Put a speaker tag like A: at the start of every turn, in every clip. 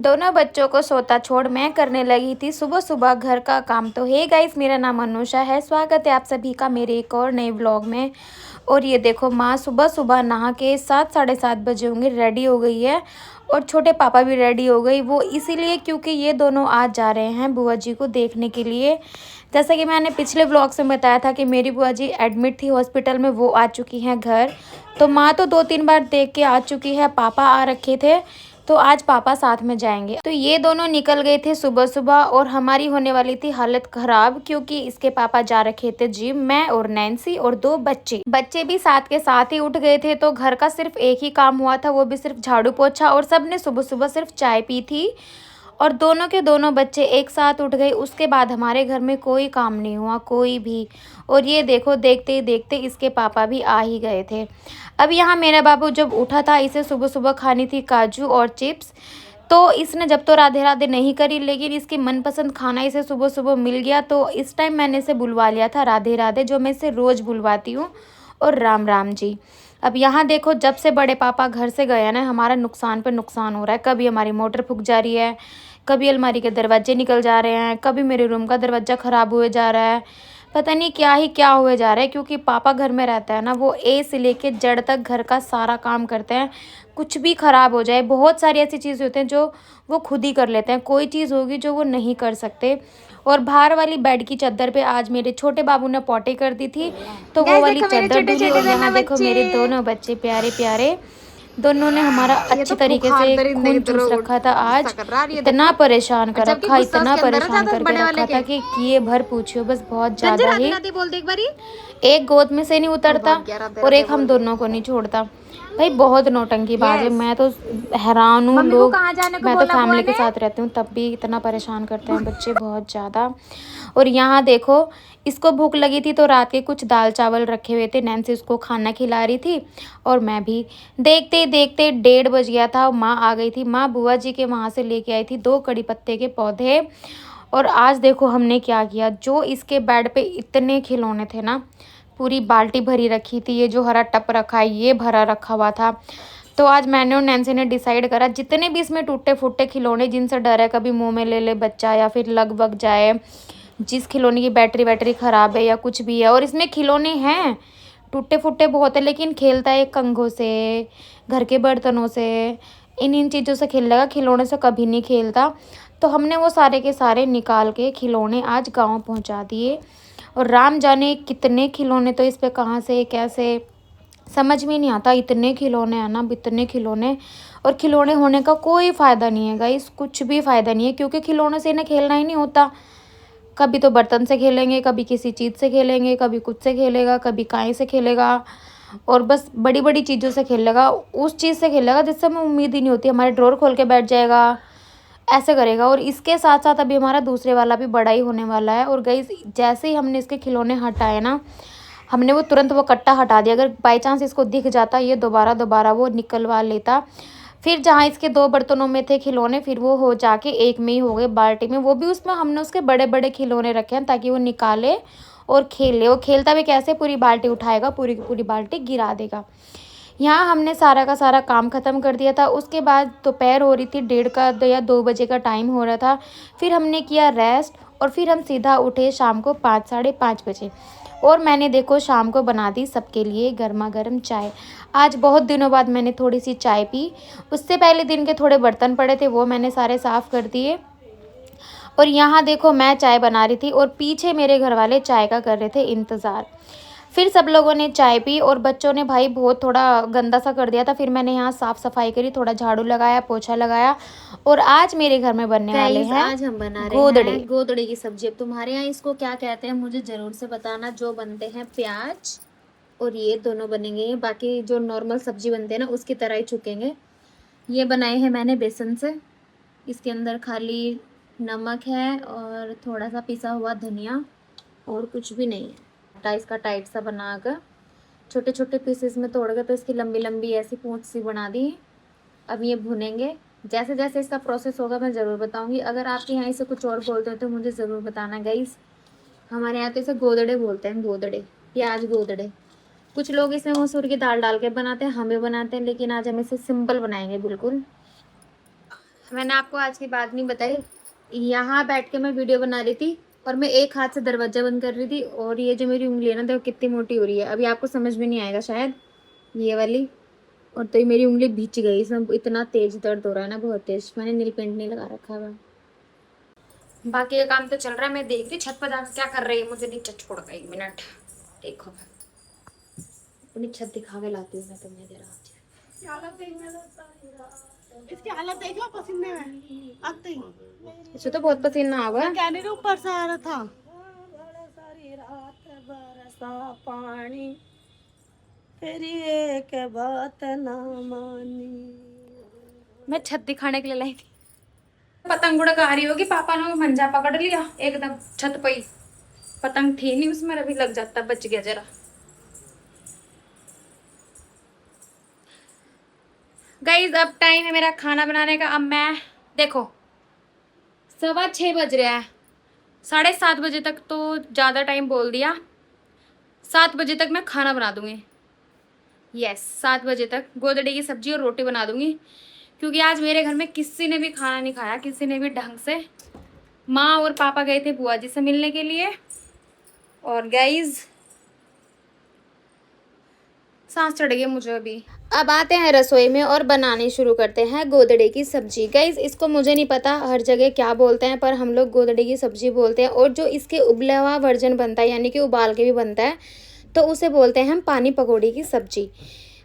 A: दोनों बच्चों को सोता छोड़ मैं करने लगी थी सुबह सुबह घर का काम। तो हे गाइस, मेरा नाम अनुषा है। स्वागत है आप सभी का मेरे एक और नए व्लॉग में। और ये देखो, माँ सुबह सुबह नहा के 7 साढ़े 7 बजे होंगे रेडी हो गई है। और छोटे पापा भी रेडी हो गई, वो इसीलिए क्योंकि ये दोनों आज जा रहे हैं बुआ जी को देखने के लिए। जैसा कि मैंने पिछले व्लॉग से बताया था कि मेरी बुआ जी एडमिट थी हॉस्पिटल में, वो आ चुकी हैं घर। तो माँ तो 2-3 बार देख के आ चुकी है, पापा आ रखे थे, तो आज पापा साथ में जाएंगे। तो ये दोनों निकल गए थे सुबह सुबह और हमारी होने वाली थी हालत खराब, क्योंकि इसके पापा जा रखे थे जिम। मैं और नैन्सी और 2 बच्चे बच्चे भी साथ के साथ ही उठ गए थे। तो घर का सिर्फ एक ही काम हुआ था, वो भी सिर्फ झाड़ू पोछा, और सबने सुबह सुबह सिर्फ चाय पी थी। और दोनों के दोनों बच्चे एक साथ उठ गए। उसके बाद हमारे घर में कोई काम नहीं हुआ, कोई भी। और ये देखो, देखते ही देखते इसके पापा भी आ ही गए थे। अब यहाँ मेरा बाबू जब उठा था, इसे सुबह सुबह खानी थी काजू और चिप्स। तो इसने जब तो राधे राधे नहीं करी, लेकिन इसकी मनपसंद खाना इसे सुबह सुबह मिल गया। तो इस टाइम मैंने इसे बुलवा लिया था राधे राधे, जो मैं इसे रोज़ बुलवाती हूँ, और राम राम जी। अब यहाँ देखो, जब से बड़े पापा घर से गए हैं ना, हमारा नुकसान पे नुकसान हो रहा है। कभी हमारी मोटर फूक जा रही है, कभी अलमारी के दरवाजे निकल जा रहे हैं, कभी मेरे रूम का दरवाज़ा ख़राब हुए जा रहा है। पता नहीं क्या ही क्या हुए जा रहा है, क्योंकि पापा घर में रहता है ना, वो ए से लेके जेड तक घर का सारा काम करते हैं। कुछ भी ख़राब हो जाए, बहुत सारी ऐसी चीज़ें होती हैं जो वो खुद ही कर लेते हैं। कोई चीज़ होगी जो वो नहीं कर सकते। और बाहर वाली बेड की चादर पे आज मेरे छोटे बाबू ने पॉटी कर दी थी, तो वो वाली चादर धुली। और यहाँ देखो मेरे दोनों बच्चे प्यारे प्यारे, दोनों ने हमारा अच्छी तरीके से खून चूस रखा था। आज इतना परेशान कर रखा, इतना परेशान करके रखा था कि किए भर पूछियो, बस बहुत ज्यादा ही। एक गोद में से नहीं उतरता और एक हम दोनों को नहीं छोड़ता। भाई बहुत नौटंकी बाज है। मैं तो हैरान हूँ। लोग, मैं तो फैमिली के साथ रहती हूँ तब भी इतना परेशान करते हैं बच्चे, बहुत ज़्यादा। और यहाँ देखो, इसको भूख लगी थी तो रात के कुछ दाल चावल रखे हुए थे, नैन्सी उसको खाना खिला रही थी और मैं भी। देखते ही देखते 1:30 बज गया था, माँ आ गई थी। माँ बुआ जी के वहाँ से लेके आई थी 2 कड़ी पत्ते के पौधे। और आज देखो हमने क्या किया, जो इसके बेड पे इतने खिलौने थे ना, पूरी बाल्टी भरी रखी थी। ये जो हरा टप रखा है ये भरा रखा हुआ था। तो आज मैंने और नैन्सी ने डिसाइड करा, जितने भी इसमें टूटे फूटे खिलौने जिनसे डर है कभी मुंह में ले ले बच्चा या फिर लग वग जाए, जिस खिलौने की बैटरी वैटरी ख़राब है या कुछ भी है, और इसमें खिलौने हैं टूटे फूटे बहुत है, लेकिन खेलता है कंघों से, घर के बर्तनों से, इन चीज़ों से खेल लेगा, खिलौने से कभी नहीं खेलता। तो हमने वो सारे के सारे निकाल के खिलौने आज गाँव पहुँचा दिए। और राम जाने कितने खिलौने, तो इस पे कहाँ से कैसे समझ में नहीं आता। इतने खिलौने हैं ना, इतने खिलौने। और खिलौने होने का कोई फ़ायदा नहीं है गाइस, कुछ भी फ़ायदा नहीं है, क्योंकि खिलौने से इन्हें खेलना ही नहीं होता। कभी तो बर्तन से खेलेंगे, कभी किसी चीज़ से खेलेंगे, कभी कुछ से खेलेगा, कभी काई से खेलेगा, और बस बड़ी बड़ी चीज़ों से खेलेगा। उस चीज़ से खेलेगा जिससे हमें उम्मीद ही नहीं होती। हमारे ड्रॉर खोल के बैठ जाएगा, ऐसे करेगा। और इसके साथ साथ अभी हमारा दूसरे वाला भी बड़ा ही होने वाला है। और गाइस, जैसे ही हमने इसके खिलौने हटाए ना, हमने वो तुरंत वो कट्टा हटा दिया। अगर बाई चांस इसको दिख जाता, ये दोबारा दोबारा वो निकलवा लेता। फिर जहाँ इसके 2 बर्तनों में थे खिलौने, फिर वो हो जाके एक में ही हो गए बाल्टी में। वो भी उसमें हमने उसके बड़े बड़े खिलौने रखे हैं ताकि वो निकाले और खेले। वो खेलता भी कैसे, पूरी बाल्टी उठाएगा, पूरी की पूरी बाल्टी गिरा देगा। यहाँ हमने सारा का सारा काम ख़त्म कर दिया था। उसके बाद दोपहर हो रही थी, 1:30 का या 2 बजे का टाइम हो रहा था। फिर हमने किया रेस्ट और फिर हम सीधा उठे शाम को 5 साढ़े 5 बजे। और मैंने देखो शाम को बना दी सबके लिए गर्मा गर्म चाय। आज बहुत दिनों बाद मैंने थोड़ी सी चाय पी। उससे पहले दिन के थोड़े बर्तन पड़े थे, वो मैंने सारे साफ़ कर दिए। और यहाँ देखो, मैं चाय बना रही थी और पीछे मेरे घर वाले चाय का कर रहे थे इंतज़ार। फिर सब लोगों ने चाय पी और बच्चों ने भाई बहुत थोड़ा गंदा सा कर दिया था। फिर मैंने यहाँ साफ़ सफाई करी, थोड़ा झाड़ू लगाया, पोछा लगाया। और आज मेरे घर में बनने वाले हैं, आज हम बना रहे हैं गोदड़े की सब्जी। अब तुम्हारे यहाँ इसको क्या कहते हैं मुझे ज़रूर से बताना। जो बनते हैं प्याज और ये दोनों बनेंगे, बाकी जो नॉर्मल सब्जी बनते हैं ना उसकी तरह ही छुकेंगे। ये बनाए हैं मैंने बेसन से। इसके अंदर खाली नमक है और थोड़ा सा पिसा हुआ धनिया, और कुछ भी नहीं है। इसका टाइट सा बनाकर छोटे छोटे पीसेस में तोड़ कर तो इसकी लंबी लंबी ऐसी पूंछ सी बना दी। अब ये भुनेंगे। जैसे जैसे इसका प्रोसेस होगा मैं ज़रूर बताऊंगी। अगर आपके यहाँ इसे कुछ और बोलते हो तो मुझे ज़रूर बताना गाइस। हमारे यहाँ तो इसे गोदड़े बोलते हैं, गोदड़े, प्याज गोदड़े। कुछ लोग इसमें मसूर की दाल डाल के बनाते हैं, हम भी बनाते हैं, लेकिन आज हम इसे सिंपल बनाएंगे बिल्कुल। मैंने आपको आज की बात नहीं बताई, यहाँ बैठ के मैं वीडियो बना रही थी और मैं एक हाथ से दरवाजा बंद कर रही थी, और ये जो मेरी उंगली है ना देखो कितनी मोटी हो रही है। अभी आपको समझ में नहीं आएगा शायद ये वाली, और तो ये मेरी उंगली भींच गई, इसमें इतना तेज दर्द हो रहा है ना, बहुत तेज। मैंने नील पेंट नहीं लगा रखा है। बाकी का काम तो चल रहा है। मैं देख रही छत पर जाकर क्या कर रही है, मुझे नीचे छोड़कर 1 मिनट देखो। अपनी छत दिखा के लाती हूँ मैं तुम्हें जरा।
B: इसकी हालत देखो पसीने में आते ही।
A: इसे तो बहुत पसीना आ गया।
B: कहने के ऊपर से आ रहा था। सारी रात बरसा पानी, तेरी एक बात ना मानी।
A: मैं छत दिखाने के लिए लाई थी। पतंग उड़ा रही होगी, पापा ने मंजा पकड़ लिया एकदम छत पे ही। पतंग थी नहीं उसमें, अभी लग जाता, बच गया जरा। गाइज अब टाइम है मेरा खाना बनाने का। अब मैं देखो 6:15 बज रहा है, 7:30 बजे तक तो ज़्यादा टाइम बोल दिया, 7 बजे तक मैं खाना बना दूंगी। यस 7 बजे तक गोदड़े की सब्जी और रोटी बना दूंगी, क्योंकि आज मेरे घर में किसी ने भी खाना नहीं खाया, किसी ने भी ढंग से। माँ और पापा गए थे बुआ जी से मिलने के लिए। और गाइज सांस चढ़ गई मुझे अभी। अब आते हैं रसोई में और बनाने शुरू करते हैं गोदड़े की सब्जी। गाइज इसको मुझे नहीं पता हर जगह क्या बोलते हैं, पर हम लोग गोदड़े की सब्जी बोलते हैं। और जो इसके उबला हुआ वर्जन बनता है, यानी कि उबाल के भी बनता है, तो उसे बोलते हैं हम पानी पकौड़ी की सब्जी।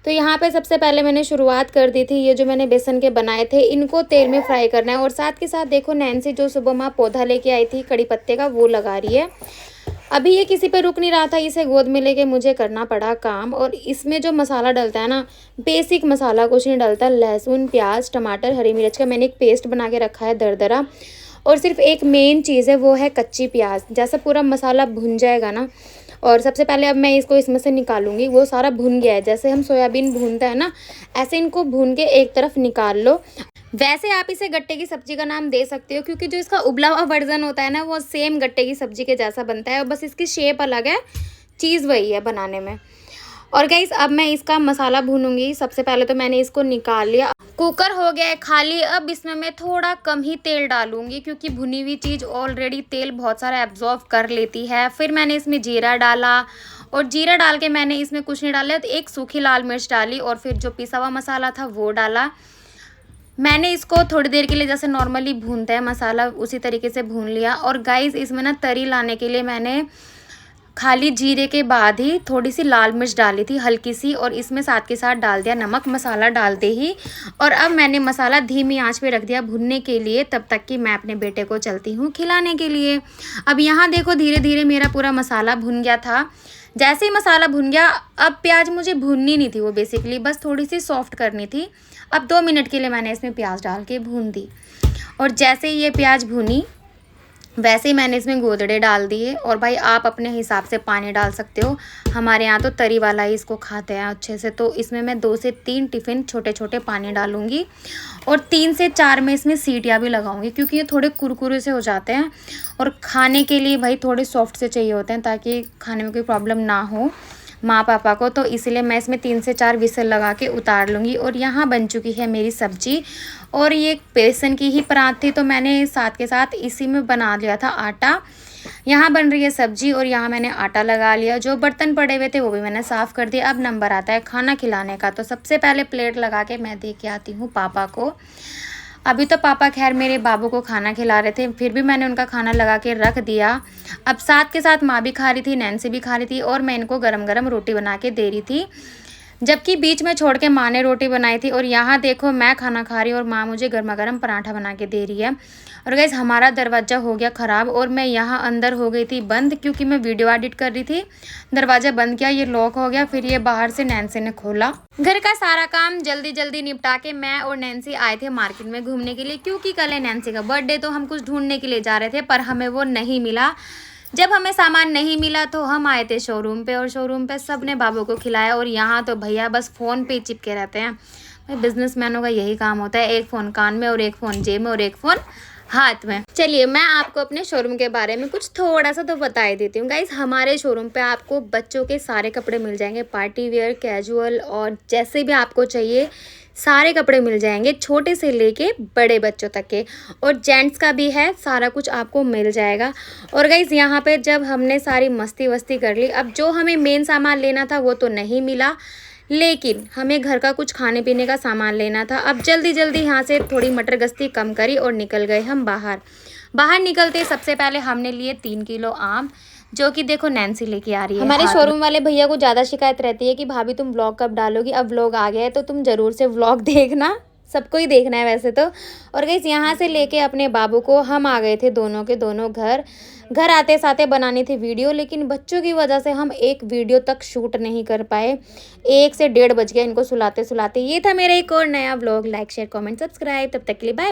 A: तो यहाँ पे सबसे पहले मैंने शुरुआत कर दी थी। ये जो मैंने बेसन के बनाए थे इनको तेल में फ्राई करना है। और साथ के साथ देखो नैन्सी जो सुबह माँ पौधा लेके आई थी कड़ी पत्ते का, वो लगा रही है। अभी ये किसी पे रुक नहीं रहा था, इसे गोद में लेके मुझे करना पड़ा काम। और इसमें जो मसाला डलता है ना, बेसिक मसाला कुछ नहीं डलता। लहसुन, प्याज, टमाटर, हरी मिर्च का मैंने एक पेस्ट बना के रखा है दरदरा। और सिर्फ एक मेन चीज़ है, वो है कच्ची प्याज। जैसा पूरा मसाला भुन जाएगा ना, और सबसे पहले अब मैं इसको इसमें से निकालूंगी। वो सारा भुन गया है, जैसे हम सोयाबीन भूनते हैं ना, ऐसे इनको भून के एक तरफ निकाल लो। वैसे आप इसे गट्टे की सब्जी का नाम दे सकते हो, क्योंकि जो इसका उबला हुआ वर्जन होता है ना, वो सेम गट्टे की सब्जी के जैसा बनता है, और बस इसकी शेप अलग है, चीज़ वही है बनाने में। और गाइस अब मैं इसका मसाला भूनूंगी। सबसे पहले तो मैंने इसको निकाल लिया। कुकर हो गया है खाली। अब इसमें मैं थोड़ा कम ही तेल डालूंगी, क्योंकि भुनी हुई चीज़ ऑलरेडी तेल बहुत सारा एब्जॉर्ब कर लेती है। फिर मैंने इसमें जीरा डाला, और जीरा डाल के मैंने इसमें कुछ नहीं डाला, तो एक सूखी लाल मिर्च डाली, और फिर जो पिसा हुआ मसाला था वो डाला। मैंने इसको थोड़ी देर के लिए जैसे नॉर्मली भूनते हैं मसाला, उसी तरीके से भून लिया। और गाइस इसमें ना तरी लाने के लिए मैंने खाली जीरे के बाद ही थोड़ी सी लाल मिर्च डाली थी हल्की सी, और इसमें साथ के साथ डाल दिया नमक मसाला डालते ही। और अब मैंने मसाला धीमी आंच पे रख दिया भुनने के लिए, तब तक कि मैं अपने बेटे को चलती हूँ खिलाने के लिए। अब यहाँ देखो धीरे धीरे मेरा पूरा मसाला भुन गया था। जैसे ही मसाला भुन गया, अब प्याज मुझे भूननी नहीं थी, वो बेसिकली बस थोड़ी सी सॉफ्ट करनी थी। अब 2 मिनट के लिए मैंने इसमें प्याज डाल के भून दी। और जैसे ही ये प्याज भुनी, वैसे ही मैंने इसमें गोदड़े डाल दिए। और भाई आप अपने हिसाब से पानी डाल सकते हो, हमारे यहाँ तो तरी वाला ही इसको खाते हैं अच्छे से। तो इसमें मैं 2 से 3 टिफ़िन छोटे छोटे पानी डालूँगी, और 3 से 4 में इसमें सीटियाँ भी लगाऊंगी, क्योंकि ये थोड़े कुरकुरे से हो जाते हैं। और खाने के लिए भाई थोड़े सॉफ्ट से चाहिए होते हैं, ताकि खाने में कोई प्रॉब्लम ना हो माँ पापा को। तो इसलिए मैं इसमें 3 से 4 विसल लगा के उतार लूँगी। और यहाँ बन चुकी है मेरी सब्जी। और ये बेसन की ही परात थी, तो मैंने साथ के साथ इसी में बना लिया था आटा। यहाँ बन रही है सब्जी, और यहाँ मैंने आटा लगा लिया। जो बर्तन पड़े हुए थे वो भी मैंने साफ़ कर दिया। अब नंबर आता है खाना खिलाने का। तो सबसे पहले प्लेट लगा के मैं दे के आती हूँ पापा को। अभी तो पापा खैर मेरे बाबू को खाना खिला रहे थे, फिर भी मैंने उनका खाना लगा के रख दिया। अब साथ के साथ माँ भी खा रही थी, नैन्सी भी खा रही थी, और मैं इनको गरम गरम रोटी बना के दे रही थी, जबकि बीच में छोड़ के माँ ने रोटी बनाई थी। और यहाँ देखो मैं खाना खा रही हूँ और माँ मुझे गर्मा गर्म पराठा बना के दे रही है। और गाइस हमारा दरवाज़ा हो गया ख़राब, और मैं यहाँ अंदर हो गई थी बंद, क्योंकि मैं वीडियो एडिट कर रही थी। दरवाज़ा बंद किया, ये लॉक हो गया। फिर ये बाहर से नैन्सी ने खोला। घर का सारा काम जल्दी जल्दी निपटा के मैं और नैन्सी आए थे मार्केट में घूमने के लिए, क्योंकि कल है नैन्सी का बर्थडे। तो हम कुछ ढूंढने के लिए जा रहे थे, पर हमें वो नहीं मिला। जब हमें सामान नहीं मिला तो हम आए थे शोरूम पे, और शोरूम पे सब ने बाबू को खिलाया। और यहाँ तो भैया बस फ़ोन पे चिपके रहते हैं। भाई बिजनेसमैनों का यही काम होता है, एक फ़ोन कान में और एक फ़ोन जेब में और एक फ़ोन हाथ में। चलिए मैं आपको अपने शोरूम के बारे में कुछ थोड़ा सा तो बता ही देती हूँ गाइस। हमारे शोरूम पे आपको बच्चों के सारे कपड़े मिल जाएंगे, पार्टी वेयर, कैजुअल और जैसे भी आपको चाहिए सारे कपड़े मिल जाएंगे, छोटे से लेके बड़े बच्चों तक के, और जेंट्स का भी है, सारा कुछ आपको मिल जाएगा। और गाइस यहाँ पे जब हमने सारी मस्ती वस्ती कर ली, अब जो हमें मेन सामान लेना था वो तो नहीं मिला, लेकिन हमें घर का कुछ खाने पीने का सामान लेना था। अब जल्दी जल्दी यहाँ से थोड़ी मटर गश्ती कम करी और निकल गए हम बाहर। बाहर निकलते सबसे पहले हमने लिए 3 किलो आम, जो कि देखो नैन्सी लेके आ रही है। हमारे शोरूम वाले भैया को ज़्यादा शिकायत रहती है कि भाभी तुम व्लॉग कब डालोगी। अब व्लॉग आ गया है तो तुम ज़रूर से व्लॉग देखना, सबको ही देखना है वैसे तो। और गाइस यहाँ से लेके अपने बाबू को हम आ गए थे दोनों के दोनों घर आते साथे बनानी थी वीडियो, लेकिन बच्चों की वजह से हम एक वीडियो तक शूट नहीं कर पाए। 1 से 1:30 बज गया इनको सुलाते सुलाते। ये था मेरा एक और नया vlog. Like share comment subscribe, तब तक के लिए बाय।